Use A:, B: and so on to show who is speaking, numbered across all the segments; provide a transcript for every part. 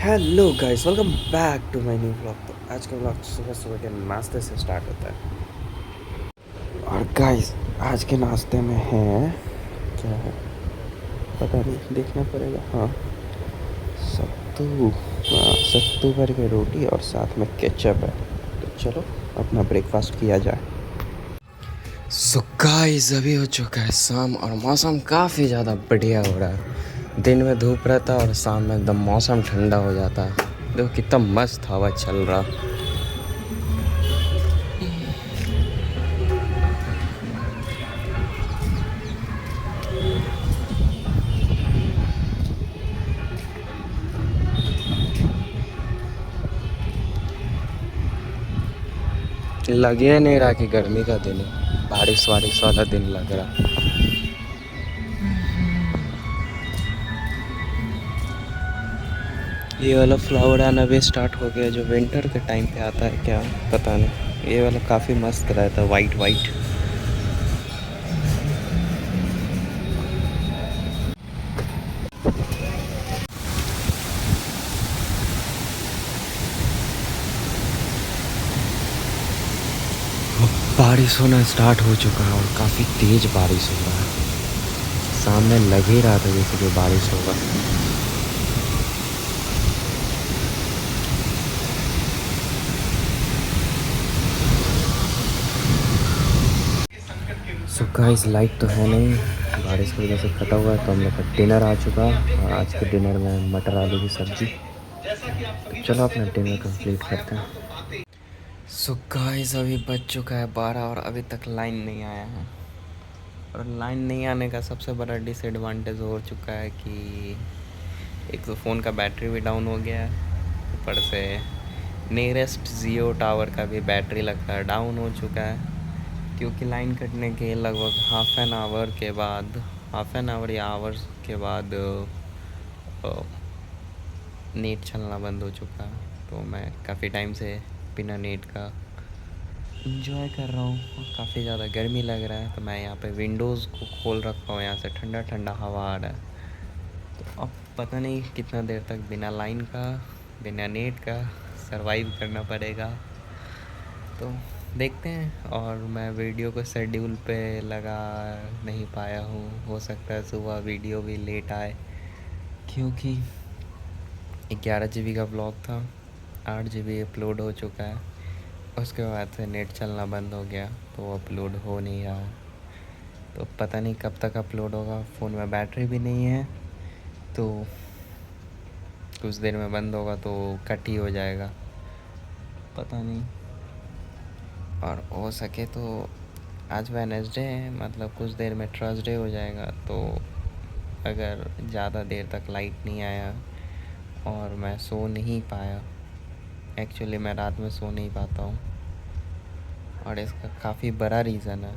A: Hello guys, welcome back to my new vlog. तो आज का व्लॉग सुबह सुबह के नाश्ते से स्टार्ट होता है। और गाइस, आज के नाश्ते में है क्या है पता नहीं, देखना पड़ेगा। हाँ, सत्तू। हाँ, सत्तू भर के रोटी और साथ में केचप है। तो चलो अपना ब्रेकफास्ट किया जाए। सो गाइस, अभी हो चुका है शाम और मौसम काफ़ी ज़्यादा बढ़िया हो रहा है। दिन में धूप रहता और शाम में एकदम मौसम ठंडा हो जाता। देखो कितना मस्त हवा चल रहा। लगे नहीं रहा कि गर्मी का दिन है, बारिश वारिश वाला दिन लग रहा। ये वाला फ्लावर आना भी स्टार्ट हो गया, जो विंटर के टाइम पे आता है क्या पता नहीं। ये वाला काफ़ी मस्त रहता है, वाइट वाइट। बारिश होना स्टार्ट हो चुका है और काफ़ी तेज़ बारिश हो रहा है। सामने लग ही रहा था जैसे कि बारिश होगा। सो गाइस, लाइट तो है नहीं, बारिश की वजह से कटा हुआ है। तो हम लोग का डिनर आ चुका है और आज के डिनर में मटर आलू की सब्ज़ी। तो चलो अपना डिनर कंप्लीट करते हैं। सो गाइस, अभी बज चुका है 12 और अभी तक लाइन नहीं आया है। और लाइन नहीं आने का सबसे बड़ा डिसएडवांटेज हो चुका है कि एक तो फ़ोन का बैटरी भी डाउन हो गया है, ऊपर से नियरेस्ट जियो टावर का भी बैटरी लगता है डाउन हो चुका है। क्योंकि लाइन कटने के लगभग हाफ एन आवर या आवर्स के बाद नेट चलना बंद हो चुका। तो मैं काफ़ी टाइम से बिना नेट का इंजॉय कर रहा हूँ। काफ़ी ज़्यादा गर्मी लग रहा है, तो मैं यहाँ पे विंडोज़ को खोल रखा हूँ, यहाँ से ठंडा ठंडा हवा आ रहा है। तो अब पता नहीं कितना देर तक बिना लाइन का, बिना नेट का सरवाइव करना पड़ेगा। तो देखते हैं। और मैं वीडियो को शेड्यूल पे लगा नहीं पाया हूँ, हो सकता है सुबह वीडियो भी लेट आए, क्योंकि 11 GB का ब्लॉग था, 8 GB अपलोड हो चुका है। उसके बाद से नेट चलना बंद हो गया, तो वो अपलोड हो नहीं रहा है। तो पता नहीं कब तक अपलोड होगा। फ़ोन में बैटरी भी नहीं है, तो कुछ देर में बंद होगा तो कट ही हो जाएगा, पता नहीं। और हो सके तो आज वेडनेसडे है, मतलब कुछ देर में थर्सडे हो जाएगा। तो अगर ज़्यादा देर तक लाइट नहीं आया और मैं सो नहीं पाया, एक्चुअली मैं रात में सो नहीं पाता हूँ और इसका काफ़ी बड़ा रीज़न है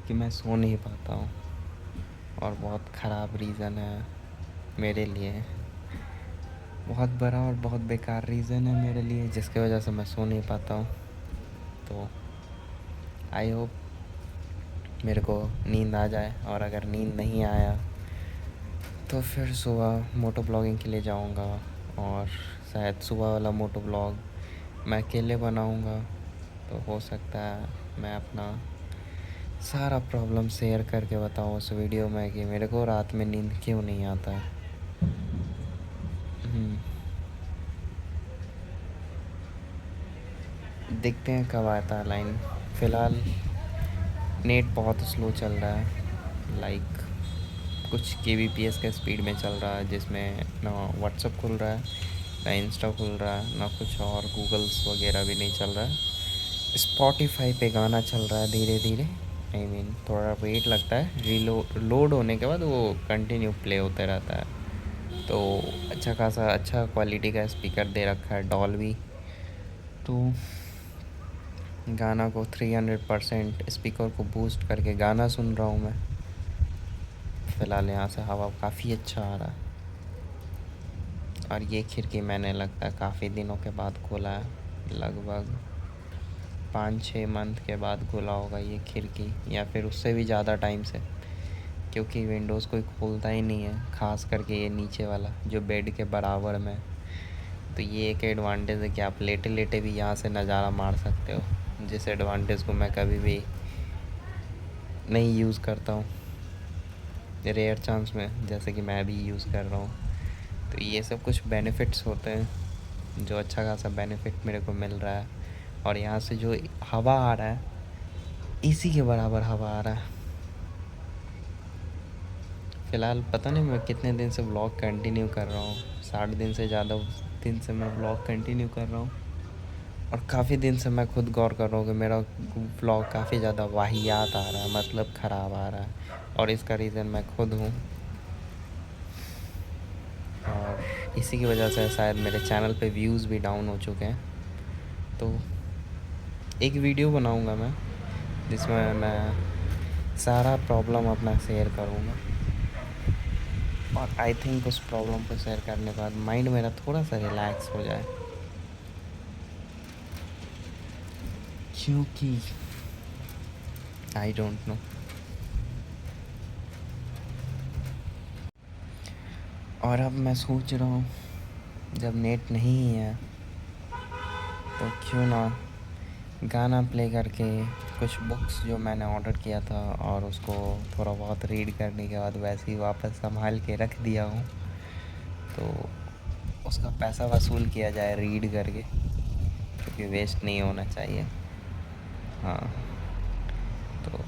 A: कि मैं सो नहीं पाता हूँ, और बहुत ख़राब रीज़न है मेरे लिए। बहुत बड़ा और बहुत बेकार रीज़न है मेरे लिए, जिसकी वजह से मैं सो नहीं पाता हूँ। तो आई होप मेरे को नींद आ जाए, और अगर नींद नहीं आया तो फिर सुबह मोटो ब्लॉगिंग के लिए जाऊंगा। और शायद सुबह वाला मोटो ब्लॉग मैं अकेले बनाऊंगा। तो हो सकता है मैं अपना सारा प्रॉब्लम शेयर करके बताऊं उस वीडियो में कि मेरे को रात में नींद क्यों नहीं आता है। देखते हैं कब आता है लाइन। फ़िलहाल नेट बहुत स्लो चल रहा है, लाइक कुछ kbps के स्पीड में चल रहा है, जिसमें ना व्हाट्सअप खुल रहा है, ना इंस्टा खुल रहा है, ना कुछ और गूगल्स वगैरह भी नहीं चल रहा है। स्पॉटिफाई पे गाना चल रहा है धीरे धीरे। आई मीन थोड़ा वेट लगता है, लोड होने के बाद वो कंटिन्यू प्ले होते रहता है। तो अच्छा खासा अच्छा क्वालिटी का स्पीकर दे रखा है, डॉल्बी। तो गाना को 300% स्पीकर को बूस्ट करके गाना सुन रहा हूँ मैं। फ़िलहाल यहाँ से हवा काफ़ी अच्छा आ रहा है। और ये खिड़की मैंने लगता है काफ़ी दिनों के बाद खोला है, लगभग 5-6 मंथ के बाद खोला होगा ये खिड़की, या फिर उससे भी ज़्यादा टाइम से। क्योंकि विंडोज़ कोई खोलता ही नहीं है, ख़ास करके ये नीचे वाला जो बेड के बराबर में, तो ये एक एडवांटेज है कि आप लेटे लेटे भी यहाँ से नज़ारा मार सकते हो, जिस एडवांटेज को मैं कभी भी नहीं यूज़ करता हूँ, रेयर चांस में, जैसे कि मैं भी यूज़ कर रहा हूँ। तो ये सब कुछ बेनिफिट्स होते हैं, जो अच्छा खासा बेनिफिट मेरे को मिल रहा है। और यहाँ से जो हवा आ रहा है, इसी के बराबर हवा आ रहा है। फ़िलहाल पता नहीं मैं कितने दिन से व्लॉग कंटिन्यू कर रहा हूँ, 60 दिन से ज़्यादा दिन से मैं व्लॉग कंटिन्यू कर रहा हूँ। और काफ़ी दिन से मैं खुद गौर कर रहा हूँ कि मेरा व्लॉग काफ़ी ज़्यादा वाहियात आ रहा है, मतलब ख़राब आ रहा है। और इसका रीज़न मैं खुद हूँ, और इसी की वजह से शायद मेरे चैनल पे व्यूज़ भी डाउन हो चुके हैं। तो एक वीडियो बनाऊँगा मैं, जिसमें मैं सारा प्रॉब्लम अपना शेयर करूँगा। और आई थिंक उस प्रॉब्लम को शेयर करने के बाद माइंड मेरा थोड़ा सा रिलैक्स हो जाए, क्योंकि आई डोंट नो, और अब मैं सोच रहा हूँ जब नेट नहीं है तो क्यों ना गाना प्ले करके कुछ बुक्स जो मैंने ऑर्डर किया था और उसको थोड़ा बहुत रीड करने के बाद वैसे ही वापस संभाल के रख दिया हूँ, तो उसका पैसा वसूल किया जाए रीड करके, क्योंकि वेस्ट नहीं होना चाहिए। हाँ, तो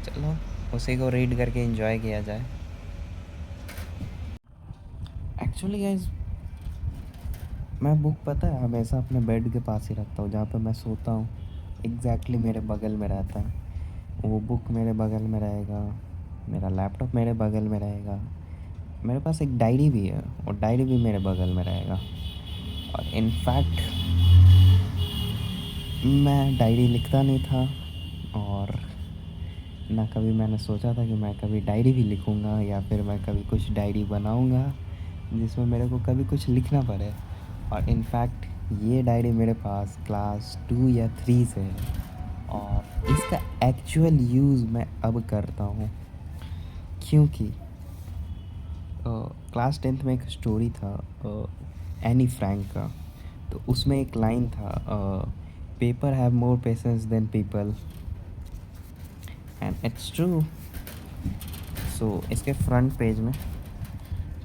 A: चलो उसी को रीड करके एंजॉय किया जाए। एक्चुअली गाइस, मैं बुक पता है हमेशा अपने बेड के पास ही रखता हूँ, जहाँ पे मैं सोता हूँ एग्जैक्टली मेरे बगल में रहता है। वो बुक मेरे बगल में रहेगा, मेरा लैपटॉप मेरे बगल में रहेगा, मेरे पास एक डायरी भी है और डायरी भी मेरे बगल में रहेगा। और इनफैक्ट मैं डायरी लिखता नहीं था, और ना कभी मैंने सोचा था कि मैं कभी डायरी भी लिखूँगा या फिर मैं कभी कुछ डायरी बनाऊँगा जिसमें मेरे को कभी कुछ लिखना पड़े। और इनफैक्ट ये डायरी मेरे पास क्लास 2 या 3 से है, और इसका एक्चुअल यूज़ मैं अब करता हूँ, क्योंकि क्लास 10th में एक स्टोरी था एनी फ्रैंक का। तो उसमें एक लाइन था, paper have more patience than people, and it's true. So इसके फ्रंट पेज में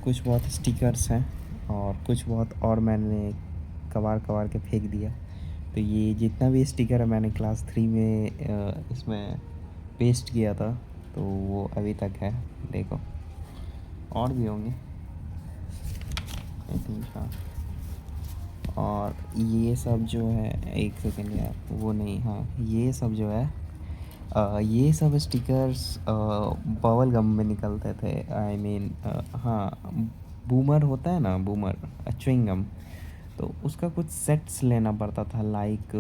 A: कुछ बहुत स्टिकर्स हैं और कुछ बहुत और मैंने कबार कबार के फेंक दिया। तो ये जितना भी स्टिकर है मैंने क्लास 3 में इसमें पेस्ट किया था, तो वो अभी तक है। देखो, और भी होंगे आई थिंक, हाँ। और ये सब जो है, एक सेकेंड यार, वो नहीं, हाँ ये सब जो है, ये सब स्टिकर्स बबल गम में निकलते थे। आई मीन हाँ, बूमर होता है ना, बूमर च्युइंग गम, तो उसका कुछ सेट्स लेना पड़ता था, लाइक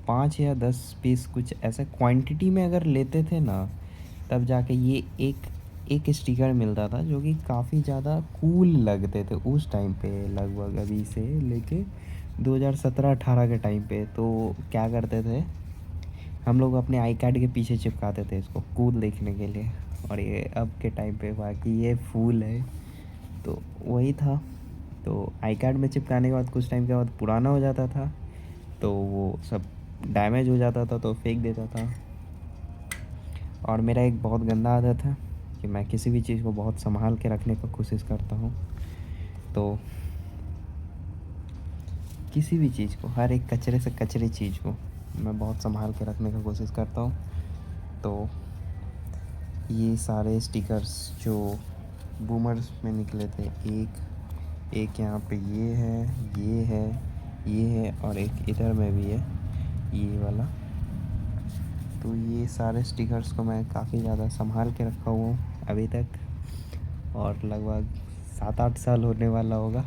A: 5 या 10 पीस, कुछ ऐसा क्वांटिटी में अगर लेते थे ना, तब जाके ये एक एक स्टिकर मिलता था, जो कि काफ़ी ज़्यादा कूल लगते थे उस टाइम पे, लगभग अभी से लेके 2017-18 के टाइम पे। तो क्या करते थे हम लोग, अपने आई कार्ड के पीछे चिपकाते थे इसको कूल देखने के लिए। और ये अब के टाइम पे बाकी ये फूल है, तो वही था। तो आई कार्ड में चिपकाने के बाद कुछ टाइम के बाद पुराना हो जाता था, तो वो सब डैमेज हो जाता था, तो फेंक देता था। और मेरा एक बहुत गंदा आदत है कि मैं किसी भी चीज़ को बहुत संभाल के रखने का कोशिश करता हूँ। तो किसी भी चीज़ को, हर एक कचरे से कचरे चीज़ को मैं बहुत संभाल के रखने का कोशिश करता हूँ। तो ये सारे स्टिकर्स जो बूमर्स में निकले थे, एक यहाँ पे ये है, ये है, ये है, और एक इधर में भी है, ये वाला। तो ये सारे स्टिकर्स को मैं काफ़ी ज़्यादा संभाल के रखा हुआ हूँ अभी तक, और लगभग 7-8 साल होने वाला होगा।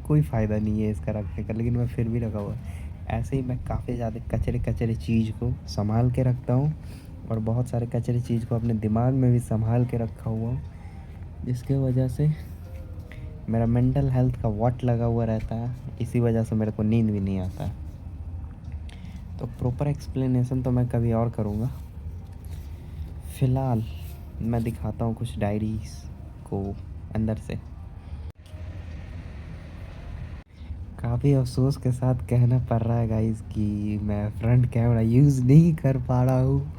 A: कोई फ़ायदा नहीं है इसका रखने का, लेकिन मैं फिर भी रखा हुआ है। ऐसे ही मैं काफ़ी ज़्यादा कचरे कचरे चीज़ को संभाल के रखता हूँ, और बहुत सारे कचरे चीज़ को अपने दिमाग में भी संभाल के रखा हुआ हूँ, जिसके वजह से मेरा मेंटल हेल्थ का वॉट लगा हुआ रहता है। इसी वजह से मेरे को नींद भी नहीं आता है। तो प्रॉपर एक्सप्लेनेशन तो मैं कभी और करूँगा। फ़िलहाल मैं दिखाता हूँ कुछ डायरीज़ को अंदर से। काफ़ी अफ़सोस के साथ कहना पड़ रहा है गाइस कि मैं फ्रंट कैमरा यूज़ नहीं कर पा रहा हूँ।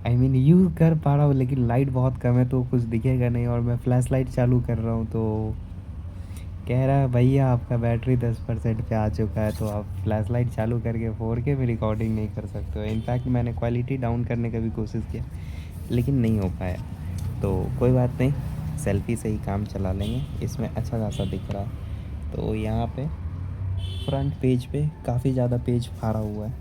A: आई मीन यूज़ कर पा रहा हूँ, लेकिन लाइट बहुत कम है तो कुछ दिखेगा नहीं, और मैं फ्लैश लाइट चालू कर रहा हूँ तो कह रहा है भैया आपका बैटरी 10% पे आ चुका है, तो आप फ्लैश लाइट चालू करके 4K में रिकॉर्डिंग नहीं कर सकते हो। इनफैक्ट मैंने क्वालिटी डाउन करने का भी कोशिश किया, लेकिन नहीं हो पाया। तो कोई बात नहीं, सेल्फ़ी से ही काम चला लेंगे। इसमें अच्छा खासा दिख रहा है। तो यहाँ पे फ्रंट पेज पे काफ़ी ज़्यादा पेज फाड़ा हुआ है।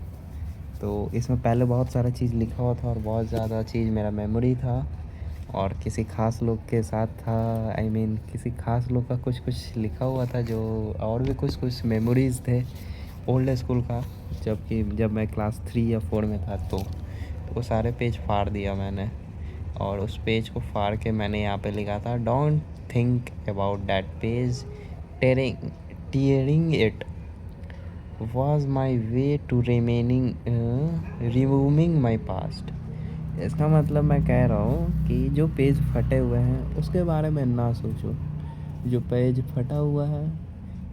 A: तो इसमें पहले बहुत सारा चीज़ लिखा हुआ था और बहुत ज़्यादा चीज़ मेरा मेमोरी था और किसी ख़ास लोग के साथ था। आई मीन किसी ख़ास लोग का कुछ कुछ लिखा हुआ था, जो और भी कुछ कुछ मेमोरीज़ थे ओल्ड स्कूल का, जबकि जब मैं क्लास 3 या 4 में था। तो वो सारे पेज फाड़ दिया मैंने, और उस पेज को फाड़ के मैंने यहाँ पे लिखा था, don't think about that page, tearing it was my way to removing my past। इसका मतलब मैं कह रहा हूँ कि जो पेज फटे हुए हैं उसके बारे में ना सोचो। जो पेज फटा हुआ है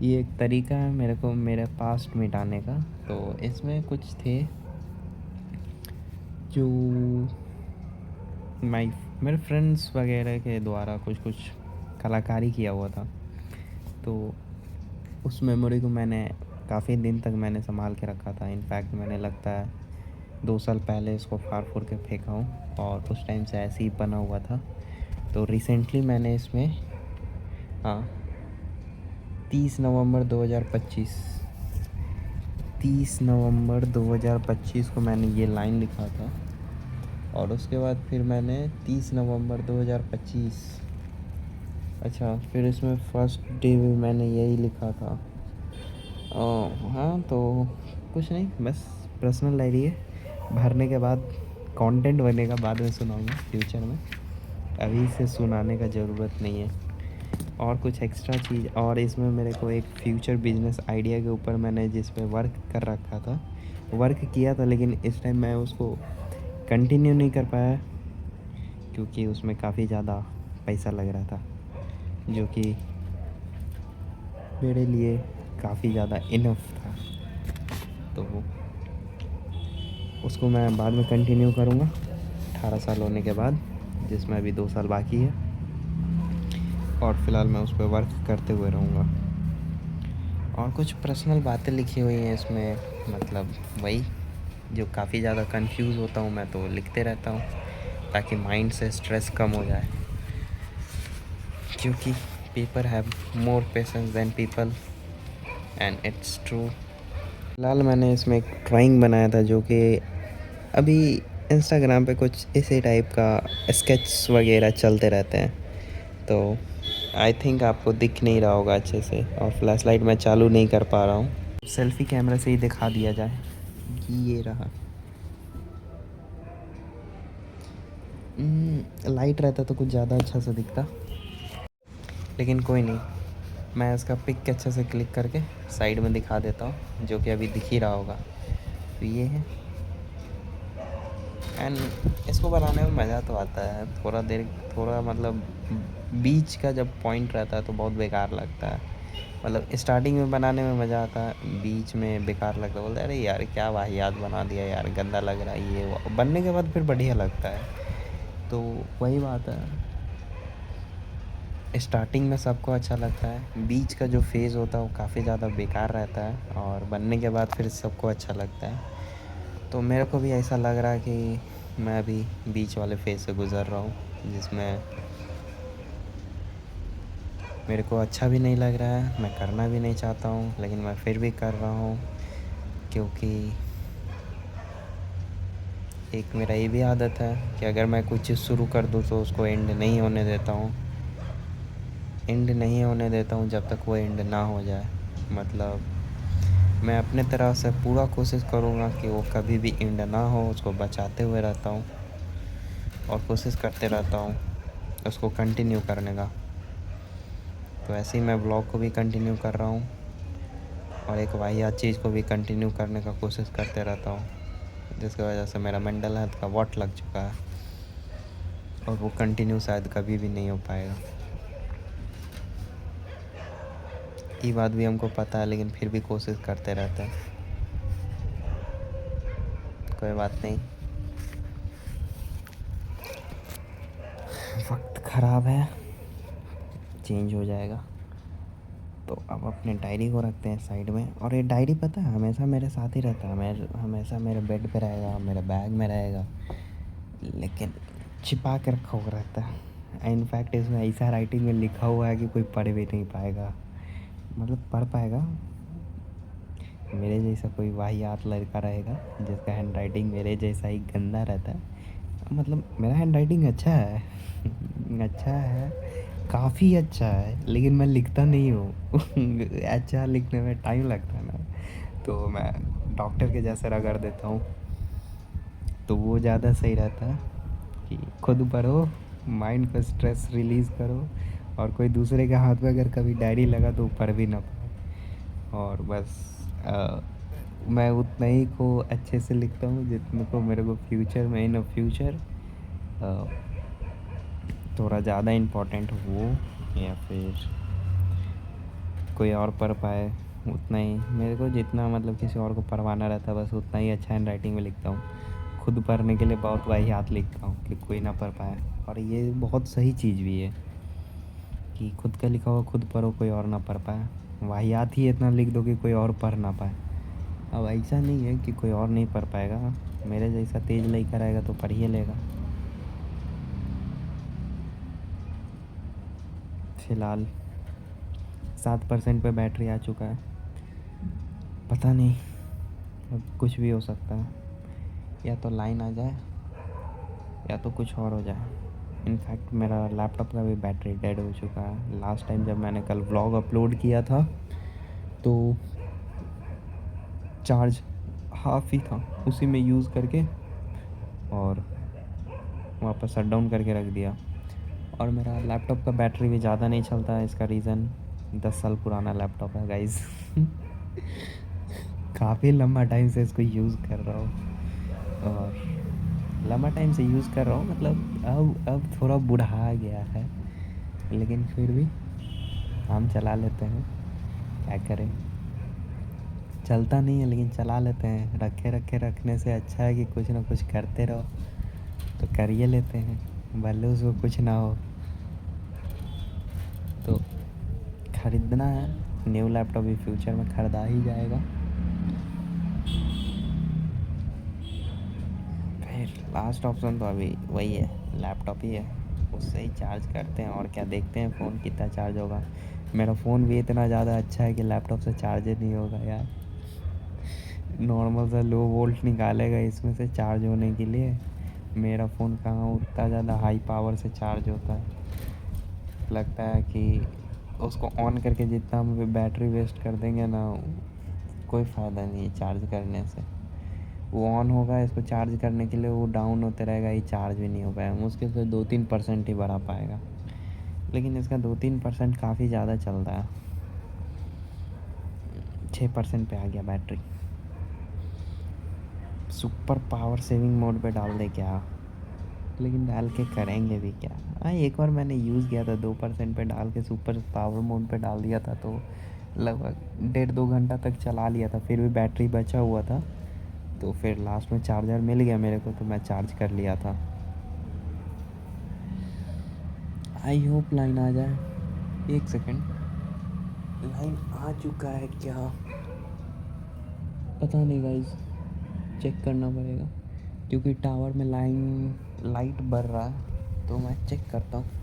A: ये एक तरीका है मेरे को मेरे पास्ट मिटाने का। तो इसमें कुछ थे जो माई मेरे फ्रेंड्स वगैरह के द्वारा कुछ कुछ कलाकारी किया हुआ था। तो उस मेमोरी को मैंने काफ़ी दिन तक मैंने संभाल के रखा था। इनफैक्ट मैंने लगता है 2 साल पहले इसको फाड़ फूड़ के फेंका हूँ, और उस टाइम से ऐसे ही बना हुआ था। तो रिसेंटली मैंने इसमें, हाँ, 30 नवंबर 2025 30 नवंबर 2025 को मैंने ये लाइन लिखा था, और उसके बाद फिर मैंने 30 नवंबर 2025, अच्छा, फिर इसमें फर्स्ट डे भी मैंने यही लिखा था। हाँ, तो कुछ नहीं, बस पर्सनल डायरी है। भरने के बाद कंटेंट बनेगा, बाद में सुनाऊंगा फ्यूचर में, अभी से सुनाने का ज़रूरत नहीं है। और कुछ एक्स्ट्रा चीज़, और इसमें मेरे को एक फ्यूचर बिजनेस आइडिया के ऊपर मैंने जिस पे वर्क कर रखा था, वर्क किया था, लेकिन इस टाइम मैं उसको कंटिन्यू नहीं कर पाया क्योंकि उसमें काफ़ी ज़्यादा पैसा लग रहा था, जो कि मेरे लिए काफ़ी ज़्यादा इनफ था। तो उसको मैं बाद में कंटिन्यू करूँगा 18 साल होने के बाद, जिसमें अभी 2 साल बाकी है, और फ़िलहाल मैं उस पर वर्क करते हुए रहूँगा। और कुछ पर्सनल बातें लिखी हुई हैं इसमें, मतलब वही जो काफ़ी ज़्यादा कंफ्यूज होता हूँ मैं, तो लिखते रहता हूँ ताकि माइंड से स्ट्रेस कम हो जाए, क्योंकि people have more patience than people, and it's true. फिलहाल मैंने इसमें एक ड्राइंग बनाया था, जो कि अभी इंस्टाग्राम पे कुछ इसी टाइप का स्केच वगैरह चलते रहते हैं। तो आई थिंक आपको दिख नहीं रहा होगा अच्छे से, और फ्लैश लाइट मैं चालू नहीं कर पा रहा हूँ। सेल्फ़ी कैमरा से ही दिखा दिया जाए कि ये रहा। लाइट रहता तो कुछ ज़्यादा अच्छा से दिखता, लेकिन कोई नहीं, मैं इसका पिक अच्छे से क्लिक करके साइड में दिखा देता हूँ, जो कि अभी दिख ही रहा होगा। तो ये है, एंड इसको बनाने में मज़ा तो आता है। थोड़ा मतलब बीच का जब पॉइंट रहता है तो बहुत बेकार लगता है। मतलब स्टार्टिंग में बनाने में मज़ा आता है, बीच में बेकार लगता है, बोलते हैं अरे यार क्या वाहियात बना दिया यार, गंदा लग रहा है ये वो। बनने के बाद फिर बढ़िया लगता है। तो वही बात है, स्टार्टिंग में सबको अच्छा लगता है, बीच का जो फेज़ होता है वो काफ़ी ज़्यादा बेकार रहता है, और बनने के बाद फिर सबको अच्छा लगता है। तो मेरे को भी ऐसा लग रहा है कि मैं अभी बीच वाले फेज़ से गुज़र रहा हूँ, जिसमें मेरे को अच्छा भी नहीं लग रहा है, मैं करना भी नहीं चाहता हूँ, लेकिन मैं फिर भी कर रहा हूँ, क्योंकि एक मेरा ये भी आदत है कि अगर मैं कुछ चीज़ शुरू कर दूँ तो उसको एंड नहीं होने देता हूँ। जब तक वो एंड ना हो जाए। मतलब मैं अपने तरफ से पूरा कोशिश करूँगा कि वो कभी भी एंड ना हो, उसको बचाते हुए रहता हूँ और कोशिश करते रहता हूँ उसको कंटिन्यू करने का। तो ऐसे ही मैं ब्लॉग को भी कंटिन्यू कर रहा हूँ, और एक वाहियात चीज़ को भी कंटिन्यू करने का कोशिश करते रहता हूँ, जिसकी वजह से मेरा मेंटल हेल्थ का वॉट लग चुका है, और वो कंटिन्यू शायद कभी भी नहीं हो पाएगा। ये बात भी हमको पता है, लेकिन फिर भी कोशिश करते रहते हैं। कोई बात नहीं, वक्त ख़राब है, चेंज हो जाएगा। तो अब अपने डायरी को रखते हैं साइड में। और ये डायरी पता है हमेशा मेरे साथ ही रहता है, मैं हमेशा मेरे बेड पे रहेगा, मेरे बैग में रहेगा, लेकिन छिपा के रखा हुआ रहता है। इनफैक्ट इसमें ऐसा राइटिंग में लिखा हुआ है कि कोई पढ़ भी नहीं पाएगा, मतलब पढ़ पाएगा मेरे जैसा कोई वाहियात लड़का रहेगा जिसका हैंड राइटिंग मेरे जैसा ही गंदा रहता है। मतलब मेरा हैंड राइटिंग अच्छा है अच्छा है, काफ़ी अच्छा है, लेकिन मैं लिखता नहीं हूँ अच्छा लिखने में टाइम लगता है ना, तो मैं डॉक्टर के जैसे रगड़ देता हूँ, तो वो ज़्यादा सही रहता है कि खुद पढ़ो, माइंड का स्ट्रेस रिलीज़ करो, और कोई दूसरे के हाथ में अगर कभी डायरी लगा तो पढ़ भी ना पाए। और बस मैं उतना ही को अच्छे से लिखता हूँ जितने को मेरे को फ्यूचर में, इन फ्यूचर थोड़ा ज़्यादा इम्पोर्टेंट हो, या फिर कोई और पढ़ पाए, उतना ही मेरे को जितना मतलब किसी और को पढ़वाना रहता है, बस उतना ही अच्छा हैंड राइटिंग में लिखता हूँ। खुद पढ़ने के लिए बहुत वाहियात लिखता हूँ कि कोई ना पढ़ पाए, और ये बहुत सही चीज़ भी है कि खुद का लिखा हुआ खुद पढ़ो, कोई और ना पढ़ पाए। वाहियात ही इतना लिख दो कि कोई और पढ़ ना पाए। अब ऐसा नहीं है कि कोई और नहीं पढ़ पाएगा, मेरे जैसा तेज़ लड़का रहेगा तो पढ़ ही लेगा। फ़िलहाल 7% पे बैटरी आ चुका है, पता नहीं अब कुछ भी हो सकता है, या तो लाइन आ जाए या तो कुछ और हो जाए। इनफैक्ट मेरा लैपटॉप का भी बैटरी डेड हो चुका है। लास्ट टाइम जब मैंने कल व्लॉग अपलोड किया था तो चार्ज हाफ ही था, उसी में यूज़ करके और वापस शट डाउन करके रख दिया। और मेरा लैपटॉप का बैटरी भी ज़्यादा नहीं चलता है, इसका रीज़न 10 साल पुराना लैपटॉप है गाइस काफ़ी लंबा टाइम से इसको यूज़ कर रहा हूँ, और लंबा टाइम से यूज़ कर रहा हूँ, मतलब अब थोड़ा बुढ़ा गया है, लेकिन फिर भी काम चला लेते हैं, क्या करें। चलता नहीं है लेकिन चला लेते हैं, रखे रखने से अच्छा है कि कुछ ना कुछ करते रहो, तो कर ही लेते हैं, भले उसको कुछ ना हो। तो ख़रीदना है, न्यू लैपटॉप भी फ्यूचर में ख़रीदा ही जाएगा। फिर लास्ट ऑप्शन तो अभी वही है, लैपटॉप ही है, उससे ही चार्ज करते हैं, और क्या देखते हैं फ़ोन कितना चार्ज होगा। मेरा फ़ोन भी इतना ज़्यादा अच्छा है कि लैपटॉप से चार्ज ही नहीं होगा यार, नॉर्मल सा लो वोल्ट निकालेगा इसमें से चार्ज होने के लिए। मेरा फ़ोन कहाँ उतना ज़्यादा हाई पावर से चार्ज होता है, लगता है कि उसको ऑन करके जितना हम बैटरी वेस्ट कर देंगे ना, कोई फ़ायदा नहीं है चार्ज करने से। वो ऑन होगा इसको चार्ज करने के लिए, वो डाउन होते रहेगा, ये चार्ज भी नहीं हो पाएगा, मुश्किल से 2-3% ही बढ़ा पाएगा, लेकिन इसका 2-3% काफ़ी ज़्यादा चलता है। 6% पे आ गया battery, super power saving mode पे डाल दे क्या, लेकिन डाल के करेंगे भी क्या। हाँ, एक बार मैंने यूज़ किया था, 2% पे डाल के सुपर पावर मोड पे डाल दिया था, तो लगभग 1.5-2 घंटा तक चला लिया था, फिर भी बैटरी बचा हुआ था, तो फिर लास्ट में चार्जर मिल गया मेरे को, तो मैं चार्ज कर लिया था। आई होप लाइन आ जाए, 1 सेकेंड, लाइन आ चुका है क्या पता नहीं गाइस, चेक करना पड़ेगा, क्योंकि टावर में लाइट बढ़ रहा है, तो मैं चेक करता हूँ।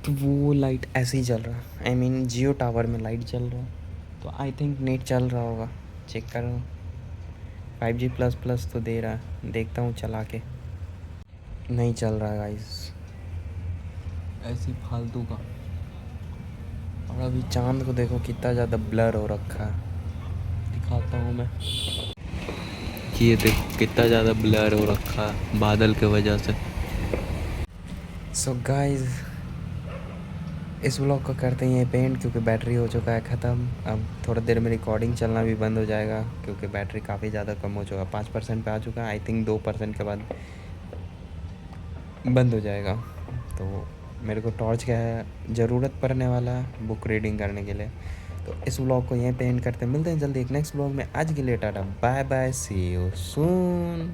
A: तो वो लाइट ऐसे ही चल रहा है, आई मीन जियो टावर में लाइट चल रहा है, तो आई थिंक नेट चल रहा होगा, चेक कर रहा हूँ। 5G++ तो दे रहा है, देखता हूँ चला के। नहीं चल रहा है गाइस, ऐसी फालतू का। और अभी चांद को देखो कितना ज़्यादा ब्लर हो रखा है, दिखाता हूँ मैं, ये देखो कितना ज़्यादा ब्लर हो रखा है बादल के वजह से। सो गाइस, इस व्लॉग को करते हैं ये पेंट क्योंकि बैटरी हो चुका है ख़त्म। अब थोड़ी देर में रिकॉर्डिंग चलना भी बंद हो जाएगा क्योंकि बैटरी काफ़ी ज़्यादा कम हो चुका, 5% पे आ चुका है। आई थिंक 2% के बाद बंद हो जाएगा। तो मेरे को टॉर्च का ज़रूरत पड़ने वाला है बुक रीडिंग करने के लिए। तो इस व्लॉग को यहीं पे एंड करते हैं, मिलते हैं जल्दी एक नेक्स्ट व्लॉग में। आज के लिए tata bye bye, see you soon.